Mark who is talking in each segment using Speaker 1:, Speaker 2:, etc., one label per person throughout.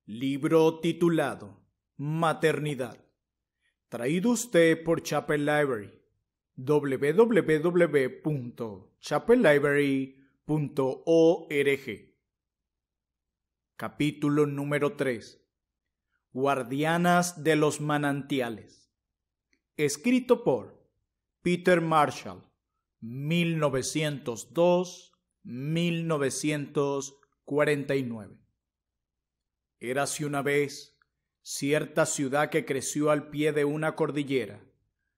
Speaker 1: Libro titulado Maternidad. Traído usted por Chapel Library. www.chapellibrary.org. Capítulo número 3. Guardianas de los manantiales. Escrito por Peter Marshall, 1902-1949. Érase una vez cierta ciudad que creció al pie de una cordillera.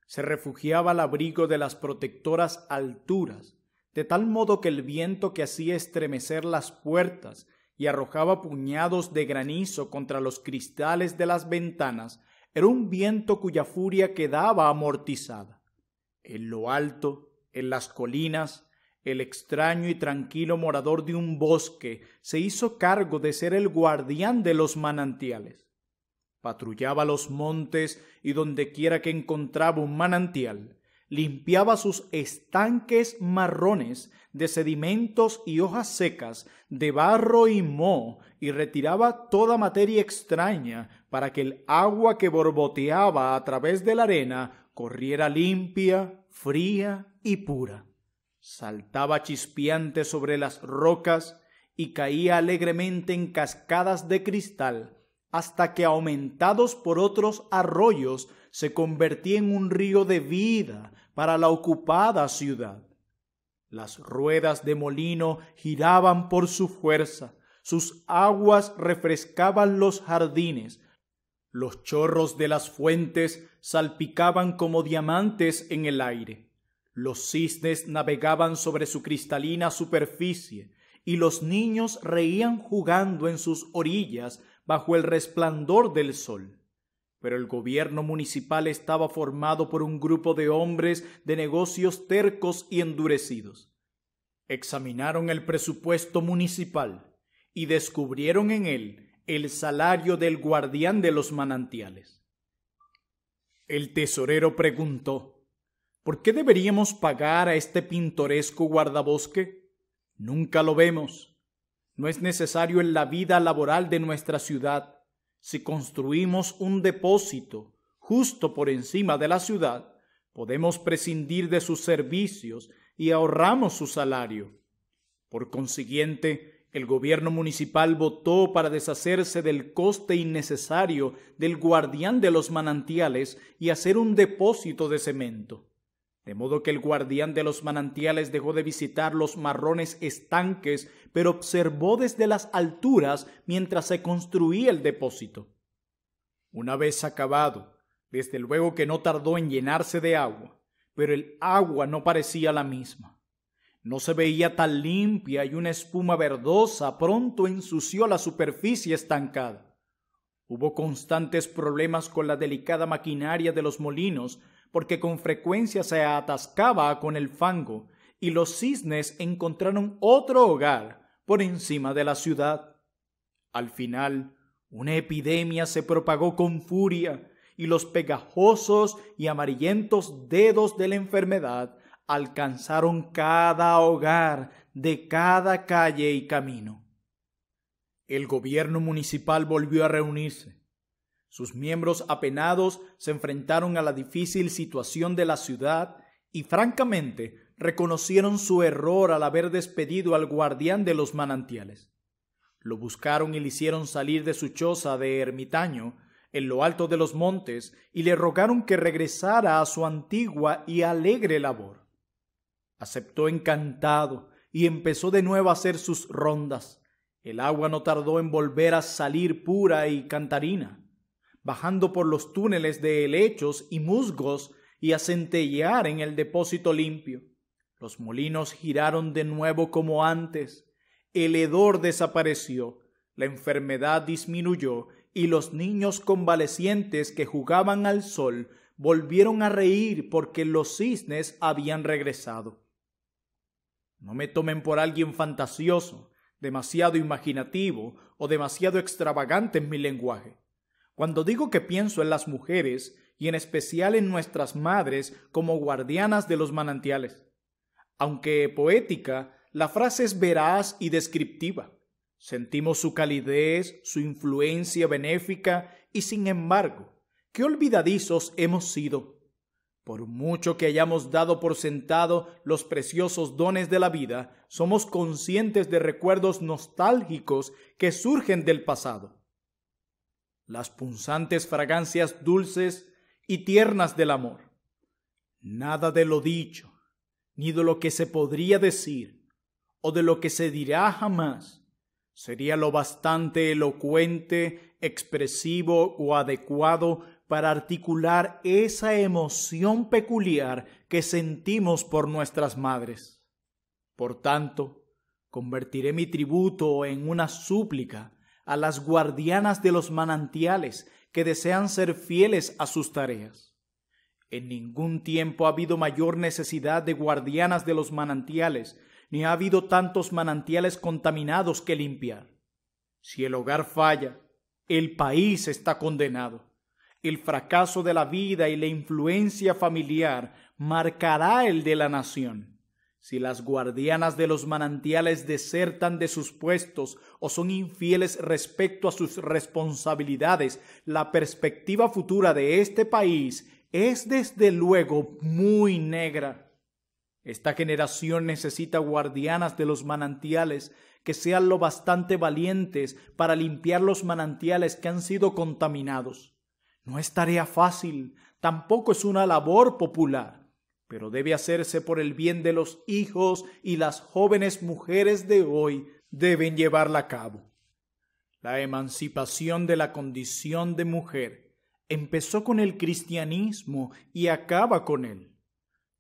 Speaker 1: Se refugiaba al abrigo de las protectoras alturas, de tal modo que el viento que hacía estremecer las puertas y arrojaba puñados de granizo contra los cristales de las ventanas era un viento cuya furia quedaba amortizada. En lo alto, en las colinas, el extraño y tranquilo morador de un bosque se hizo cargo de ser el guardián de los manantiales. Patrullaba los montes y dondequiera que encontraba un manantial, limpiaba sus estanques marrones de sedimentos y hojas secas, de barro y moho, y retiraba toda materia extraña para que el agua que borboteaba a través de la arena corriera limpia, fría y pura. Saltaba chispeante sobre las rocas y caía alegremente en cascadas de cristal, hasta que, aumentados por otros arroyos, se convertía en un río de vida para la ocupada ciudad. Las ruedas de molino giraban por su fuerza, sus aguas refrescaban los jardines, los chorros de las fuentes salpicaban como diamantes en el aire. Los cisnes navegaban sobre su cristalina superficie, y los niños reían jugando en sus orillas bajo el resplandor del sol. Pero el gobierno municipal estaba formado por un grupo de hombres de negocios tercos y endurecidos. Examinaron el presupuesto municipal y descubrieron en él el salario del guardián de los manantiales. El tesorero preguntó: ¿por qué deberíamos pagar a este pintoresco guardabosque? Nunca lo vemos. No es necesario en la vida laboral de nuestra ciudad. Si construimos un depósito justo por encima de la ciudad, podemos prescindir de sus servicios y ahorramos su salario. Por consiguiente, el gobierno municipal votó para deshacerse del coste innecesario del guardián de los manantiales y hacer un depósito de cemento. De modo que el guardián de los manantiales dejó de visitar los marrones estanques, pero observó desde las alturas mientras se construía el depósito. Una vez acabado, desde luego que no tardó en llenarse de agua, pero el agua no parecía la misma. No se veía tan limpia y una espuma verdosa pronto ensució la superficie estancada. Hubo constantes problemas con la delicada maquinaria de los molinos, porque con frecuencia se atascaba con el fango, y los cisnes encontraron otro hogar por encima de la ciudad. Al final, una epidemia se propagó con furia, y los pegajosos y amarillentos dedos de la enfermedad alcanzaron cada hogar de cada calle y camino. El gobierno municipal volvió a reunirse. Sus miembros apenados se enfrentaron a la difícil situación de la ciudad y francamente reconocieron su error al haber despedido al guardián de los manantiales. Lo buscaron y le hicieron salir de su choza de ermitaño en lo alto de los montes y le rogaron que regresara a su antigua y alegre labor. Aceptó encantado y empezó de nuevo a hacer sus rondas. El agua no tardó en volver a salir pura y cantarina, bajando por los túneles de helechos y musgos y a centellear en el depósito limpio. Los molinos giraron de nuevo como antes, el hedor desapareció, la enfermedad disminuyó y los niños convalecientes que jugaban al sol volvieron a reír porque los cisnes habían regresado. No me tomen por alguien fantasioso, demasiado imaginativo o demasiado extravagante en mi lenguaje. Cuando digo que pienso en las mujeres, y en especial en nuestras madres, como guardianas de los manantiales. Aunque poética, la frase es veraz y descriptiva. Sentimos su calidez, su influencia benéfica y sin embargo, qué olvidadizos hemos sido. Por mucho que hayamos dado por sentado los preciosos dones de la vida, somos conscientes de recuerdos nostálgicos que surgen del pasado. Las punzantes fragancias dulces y tiernas del amor. Nada de lo dicho, ni de lo que se podría decir, o de lo que se dirá jamás, sería lo bastante elocuente, expresivo o adecuado para articular esa emoción peculiar que sentimos por nuestras madres. Por tanto, convertiré mi tributo en una súplica a las guardianas de los manantiales que desean ser fieles a sus tareas. En ningún tiempo ha habido mayor necesidad de guardianas de los manantiales, ni ha habido tantos manantiales contaminados que limpiar. Si el hogar falla, el país está condenado. El fracaso de la vida y la influencia familiar marcará el de la nación. Si las guardianas de los manantiales desertan de sus puestos o son infieles respecto a sus responsabilidades, la perspectiva futura de este país es desde luego muy negra. Esta generación necesita guardianas de los manantiales que sean lo bastante valientes para limpiar los manantiales que han sido contaminados. No es tarea fácil, tampoco es una labor popular, pero debe hacerse por el bien de los hijos y las jóvenes mujeres de hoy deben llevarla a cabo. La emancipación de la condición de mujer empezó con el cristianismo y acaba con él.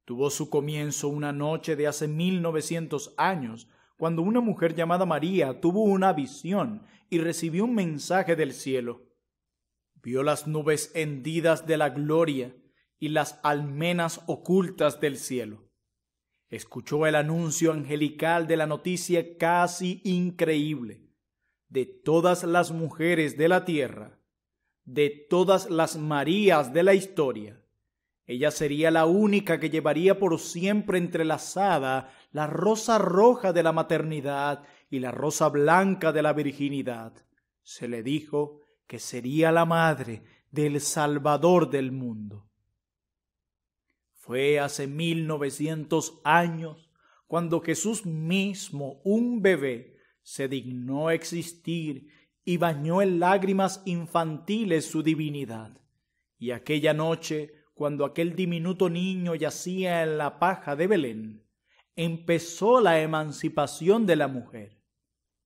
Speaker 1: Tuvo su comienzo una noche de hace 1900 años, cuando una mujer llamada María tuvo una visión y recibió un mensaje del cielo. Vio las nubes hendidas de la gloria y las almenas ocultas del cielo. Escuchó el anuncio angelical de la noticia casi increíble. De todas las mujeres de la tierra, de todas las Marías de la historia, ella sería la única que llevaría por siempre entrelazada la rosa roja de la maternidad y la rosa blanca de la virginidad. Se le dijo que sería la madre del Salvador del mundo. Fue hace 1900 años cuando Jesús mismo, un bebé, se dignó existir y bañó en lágrimas infantiles su divinidad. Y aquella noche, cuando aquel diminuto niño yacía en la paja de Belén, empezó la emancipación de la mujer.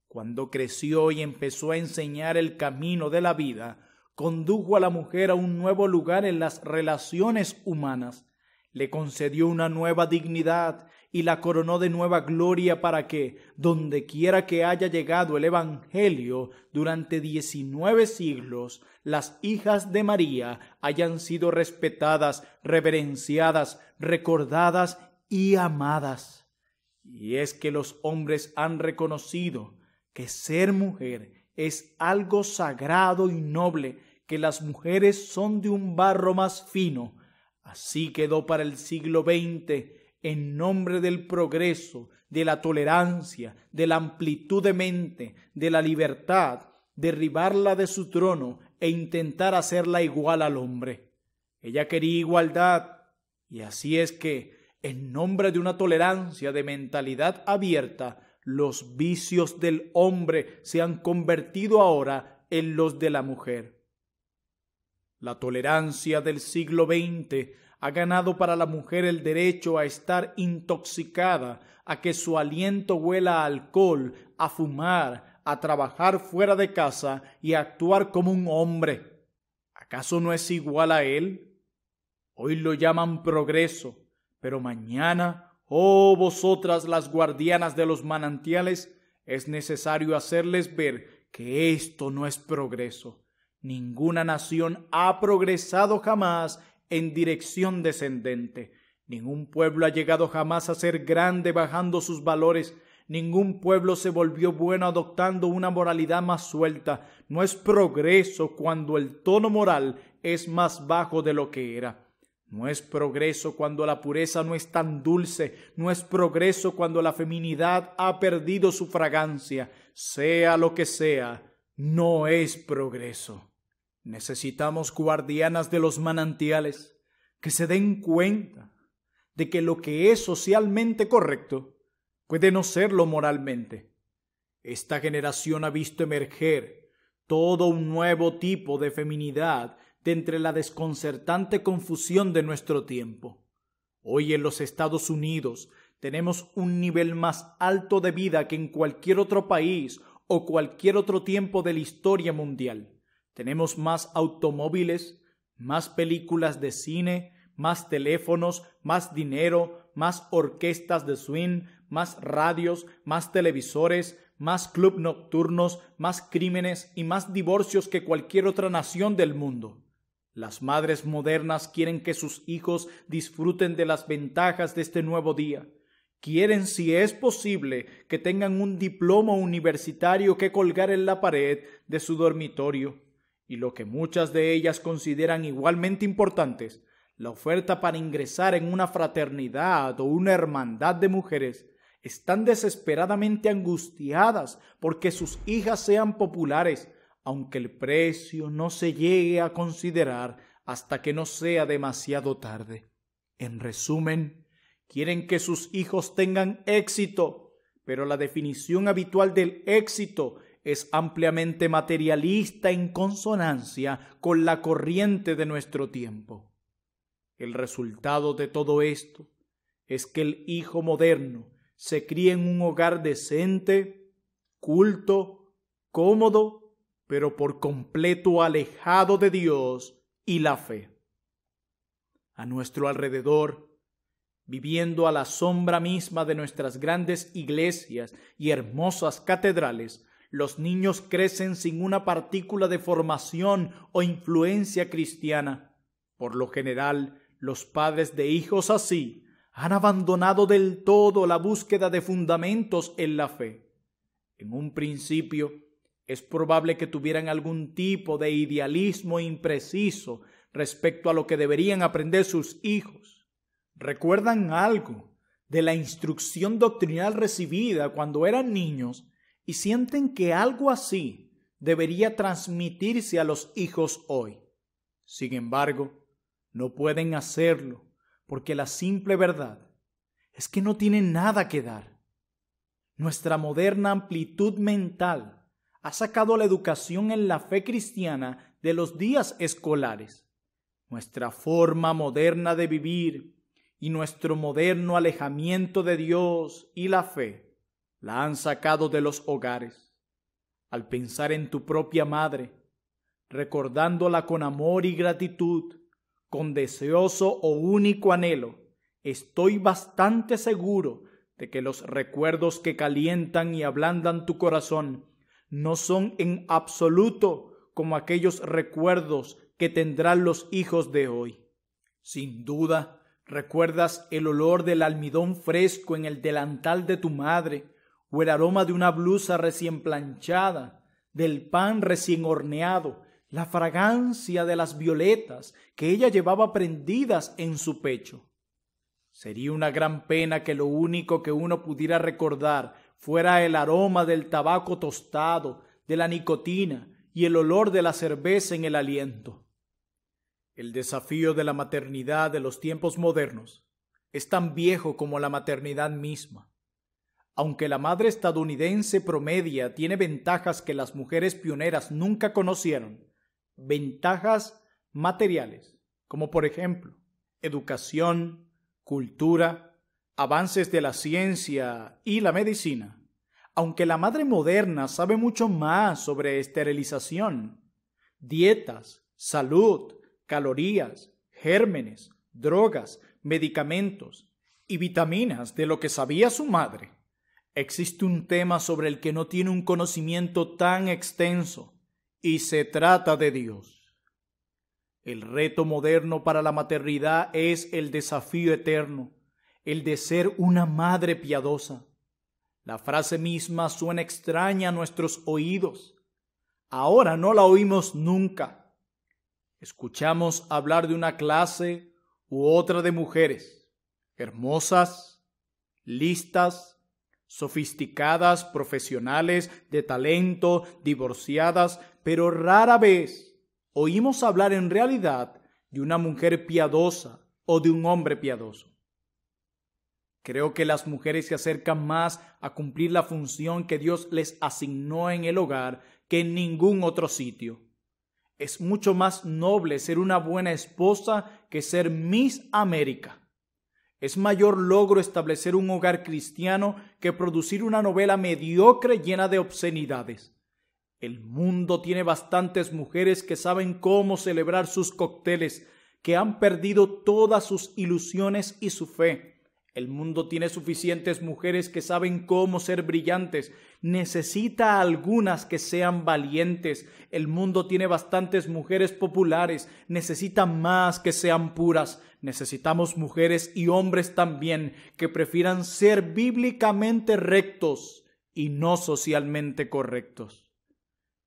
Speaker 1: Cuando creció y empezó a enseñar el camino de la vida, condujo a la mujer a un nuevo lugar en las relaciones humanas, le concedió una nueva dignidad y la coronó de nueva gloria para que, dondequiera que haya llegado el Evangelio durante 19 siglos, las hijas de María hayan sido respetadas, reverenciadas, recordadas y amadas. Y es que los hombres han reconocido que ser mujer es algo sagrado y noble, que las mujeres son de un barro más fino. Así quedó para el siglo XX, en nombre del progreso, de la tolerancia, de la amplitud de mente, de la libertad, derribarla de su trono e intentar hacerla igual al hombre. Ella quería igualdad, y así es que, en nombre de una tolerancia de mentalidad abierta, los vicios del hombre se han convertido ahora en los de la mujer. La tolerancia del siglo XX ha ganado para la mujer el derecho a estar intoxicada, a que su aliento huela a alcohol, a fumar, a trabajar fuera de casa y a actuar como un hombre. ¿Acaso no es igual a él? Hoy lo llaman progreso, pero mañana, oh vosotras las guardianas de los manantiales, es necesario hacerles ver que esto no es progreso. Ninguna nación ha progresado jamás en dirección descendente. Ningún pueblo ha llegado jamás a ser grande bajando sus valores. Ningún pueblo se volvió bueno adoptando una moralidad más suelta. No es progreso cuando el tono moral es más bajo de lo que era. No es progreso cuando la pureza no es tan dulce, no es progreso cuando la feminidad ha perdido su fragancia. Sea lo que sea, no es progreso. Necesitamos guardianas de los manantiales que se den cuenta de que lo que es socialmente correcto puede no serlo moralmente. Esta generación ha visto emerger todo un nuevo tipo de feminidad de entre la desconcertante confusión de nuestro tiempo. Hoy en los Estados Unidos tenemos un nivel más alto de vida que en cualquier otro país o cualquier otro tiempo de la historia mundial. Tenemos más automóviles, más películas de cine, más teléfonos, más dinero, más orquestas de swing, más radios, más televisores, más clubes nocturnos, más crímenes y más divorcios que cualquier otra nación del mundo. Las madres modernas quieren que sus hijos disfruten de las ventajas de este nuevo día. Quieren, si es posible, que tengan un diploma universitario que colgar en la pared de su dormitorio. Y lo que muchas de ellas consideran igualmente importantes, la oferta para ingresar en una fraternidad o una hermandad de mujeres, están desesperadamente angustiadas porque sus hijas sean populares, aunque el precio no se llegue a considerar hasta que no sea demasiado tarde. En resumen, quieren que sus hijos tengan éxito, pero la definición habitual del éxito es ampliamente materialista en consonancia con la corriente de nuestro tiempo. El resultado de todo esto es que el hijo moderno se cría en un hogar decente, culto, cómodo, pero por completo alejado de Dios y la fe. A nuestro alrededor, viviendo a la sombra misma de nuestras grandes iglesias y hermosas catedrales, los niños crecen sin una partícula de formación o influencia cristiana. Por lo general, los padres de hijos así han abandonado del todo la búsqueda de fundamentos en la fe. En un principio, es probable que tuvieran algún tipo de idealismo impreciso respecto a lo que deberían aprender sus hijos. ¿Recuerdan algo de la instrucción doctrinal recibida cuando eran niños y sienten que algo así debería transmitirse a los hijos hoy? Sin embargo, no pueden hacerlo porque la simple verdad es que no tienen nada que dar. Nuestra moderna amplitud mental ha sacado la educación en la fe cristiana de los días escolares. Nuestra forma moderna de vivir y nuestro moderno alejamiento de Dios y la fe la han sacado de los hogares. Al pensar en tu propia madre, recordándola con amor y gratitud, con deseoso o único anhelo, estoy bastante seguro de que los recuerdos que calientan y ablandan tu corazón no son en absoluto como aquellos recuerdos que tendrán los hijos de hoy. Sin duda, recuerdas el olor del almidón fresco en el delantal de tu madre, o el aroma de una blusa recién planchada, del pan recién horneado, la fragancia de las violetas que ella llevaba prendidas en su pecho. Sería una gran pena que lo único que uno pudiera recordar fuera el aroma del tabaco tostado, de la nicotina y el olor de la cerveza en el aliento. El desafío de la maternidad de los tiempos modernos es tan viejo como la maternidad misma. Aunque la madre estadounidense promedia tiene ventajas que las mujeres pioneras nunca conocieron, ventajas materiales, como por ejemplo, educación, cultura, avances de la ciencia y la medicina. Aunque la madre moderna sabe mucho más sobre esterilización, dietas, salud, calorías, gérmenes, drogas, medicamentos y vitaminas de lo que sabía su madre, existe un tema sobre el que no tiene un conocimiento tan extenso, y se trata de Dios. El reto moderno para la maternidad es el desafío eterno, el de ser una madre piadosa. La frase misma suena extraña a nuestros oídos. Ahora no la oímos nunca. Escuchamos hablar de una clase u otra de mujeres, hermosas, listas, sofisticadas, profesionales, de talento, divorciadas, pero rara vez oímos hablar en realidad de una mujer piadosa o de un hombre piadoso. Creo que las mujeres se acercan más a cumplir la función que Dios les asignó en el hogar que en ningún otro sitio. Es mucho más noble ser una buena esposa que ser Miss América. Es mayor logro establecer un hogar cristiano que producir una novela mediocre llena de obscenidades. El mundo tiene bastantes mujeres que saben cómo celebrar sus cócteles, que han perdido todas sus ilusiones y su fe. El mundo tiene suficientes mujeres que saben cómo ser brillantes. Necesita algunas que sean valientes. El mundo tiene bastantes mujeres populares. Necesita más que sean puras. Necesitamos mujeres y hombres también que prefieran ser bíblicamente rectos y no socialmente correctos.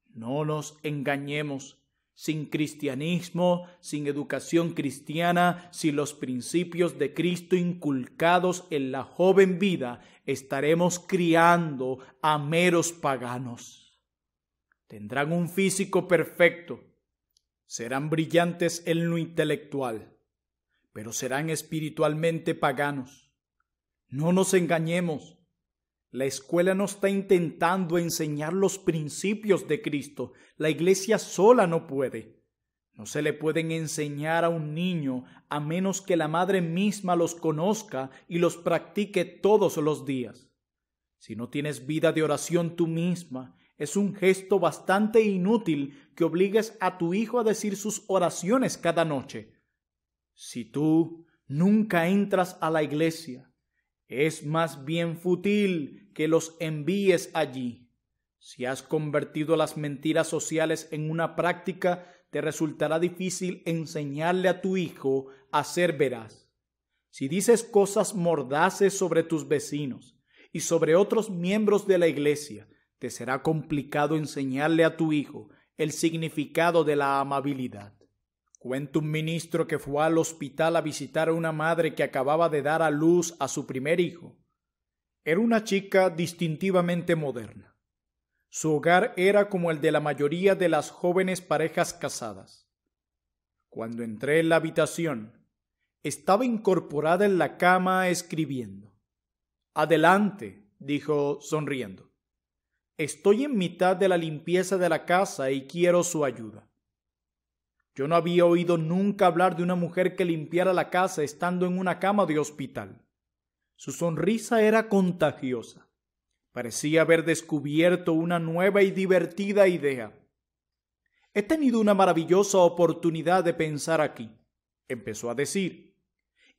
Speaker 1: No nos engañemos. Sin cristianismo, sin educación cristiana, sin los principios de Cristo inculcados en la joven vida, estaremos criando a meros paganos. Tendrán un físico perfecto, serán brillantes en lo intelectual, pero serán espiritualmente paganos. No nos engañemos. La escuela no está intentando enseñar los principios de Cristo. La iglesia sola no puede. No se le pueden enseñar a un niño a menos que la madre misma los conozca y los practique todos los días. Si no tienes vida de oración tú misma, es un gesto bastante inútil que obligues a tu hijo a decir sus oraciones cada noche. Si tú nunca entras a la iglesia, es más bien fútil que los envíes allí. Si has convertido las mentiras sociales en una práctica, te resultará difícil enseñarle a tu hijo a ser veraz. Si dices cosas mordaces sobre tus vecinos y sobre otros miembros de la iglesia, te será complicado enseñarle a tu hijo el significado de la amabilidad. Cuenta un ministro que fue al hospital a visitar a una madre que acababa de dar a luz a su primer hijo. Era una chica distintivamente moderna. Su hogar era como el de la mayoría de las jóvenes parejas casadas. Cuando entré en la habitación, estaba incorporada en la cama escribiendo. «Adelante», dijo sonriendo. «Estoy en mitad de la limpieza de la casa y quiero su ayuda». Yo no había oído nunca hablar de una mujer que limpiara la casa estando en una cama de hospital. Su sonrisa era contagiosa. Parecía haber descubierto una nueva y divertida idea. «He tenido una maravillosa oportunidad de pensar aquí», empezó a decir,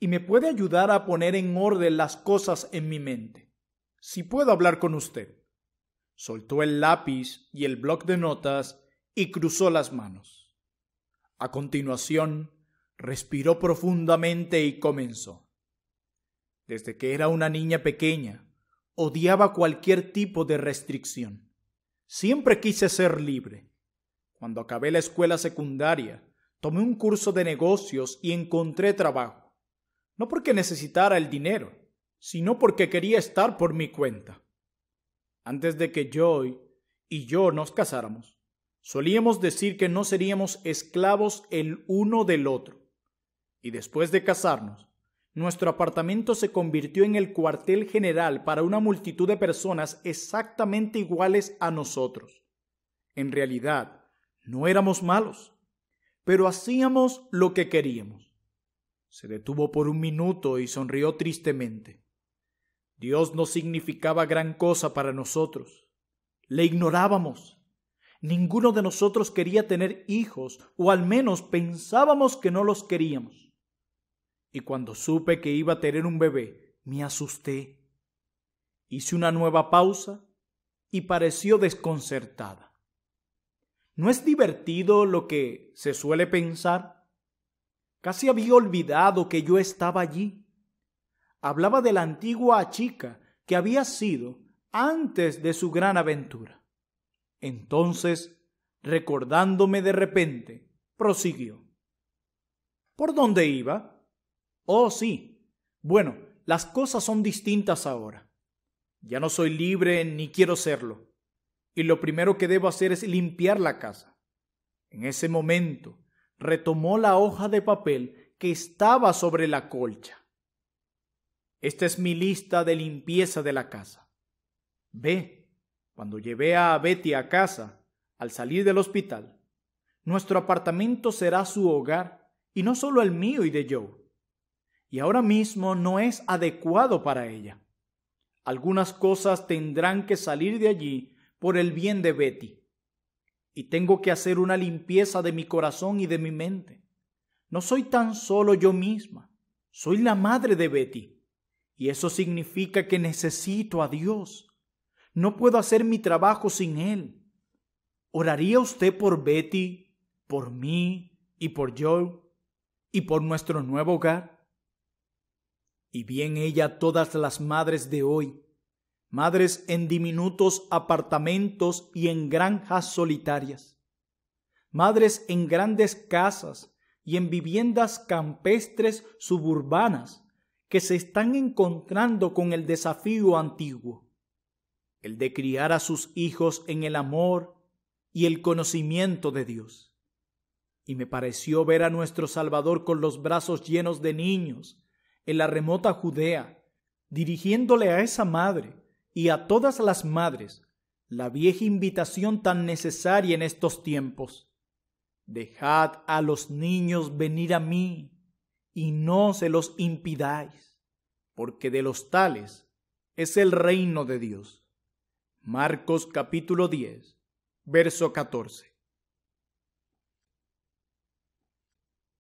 Speaker 1: «y me puede ayudar a poner en orden las cosas en mi mente. Si puedo hablar con usted». Soltó el lápiz y el bloc de notas y cruzó las manos. A continuación, respiró profundamente y comenzó. Desde que era una niña pequeña, odiaba cualquier tipo de restricción. Siempre quise ser libre. Cuando acabé la escuela secundaria, tomé un curso de negocios y encontré trabajo. No porque necesitara el dinero, sino porque quería estar por mi cuenta. Antes de que Joy y yo nos casáramos, solíamos decir que no seríamos esclavos el uno del otro. Y después de casarnos, nuestro apartamento se convirtió en el cuartel general para una multitud de personas exactamente iguales a nosotros. En realidad, no éramos malos, pero hacíamos lo que queríamos. Se detuvo por un minuto y sonrió tristemente. Dios no significaba gran cosa para nosotros. Le ignorábamos. Ninguno de nosotros quería tener hijos, o al menos pensábamos que no los queríamos. Y cuando supe que iba a tener un bebé, me asusté. Hice una nueva pausa y pareció desconcertada. ¿No es divertido lo que se suele pensar? Casi había olvidado que yo estaba allí. Hablaba de la antigua chica que había sido antes de su gran aventura. Entonces, recordándome de repente, prosiguió. ¿Por dónde iba? Oh, sí. Bueno, las cosas son distintas ahora. Ya no soy libre ni quiero serlo. Y lo primero que debo hacer es limpiar la casa. En ese momento, retomó la hoja de papel que estaba sobre la colcha. Esta es mi lista de limpieza de la casa. Ve, cuando llevé a Betty a casa, al salir del hospital, nuestro apartamento será su hogar y no solo el mío y de Joe. Y ahora mismo no es adecuado para ella. Algunas cosas tendrán que salir de allí por el bien de Betty. Y tengo que hacer una limpieza de mi corazón y de mi mente. No soy tan solo yo misma, soy la madre de Betty. Y eso significa que necesito a Dios. No puedo hacer mi trabajo sin Él. ¿Oraría usted por Betty, por mí y por Joe y por nuestro nuevo hogar? Y bien ella todas las madres de hoy, madres en diminutos apartamentos y en granjas solitarias, madres en grandes casas y en viviendas campestres suburbanas que se están encontrando con el desafío antiguo, el de criar a sus hijos en el amor y el conocimiento de Dios. Y me pareció ver a nuestro Salvador con los brazos llenos de niños en la remota Judea, dirigiéndole a esa madre y a todas las madres la vieja invitación tan necesaria en estos tiempos. Dejad a los niños venir a mí y no se los impidáis, porque de los tales es el reino de Dios. Marcos capítulo 10, verso 14.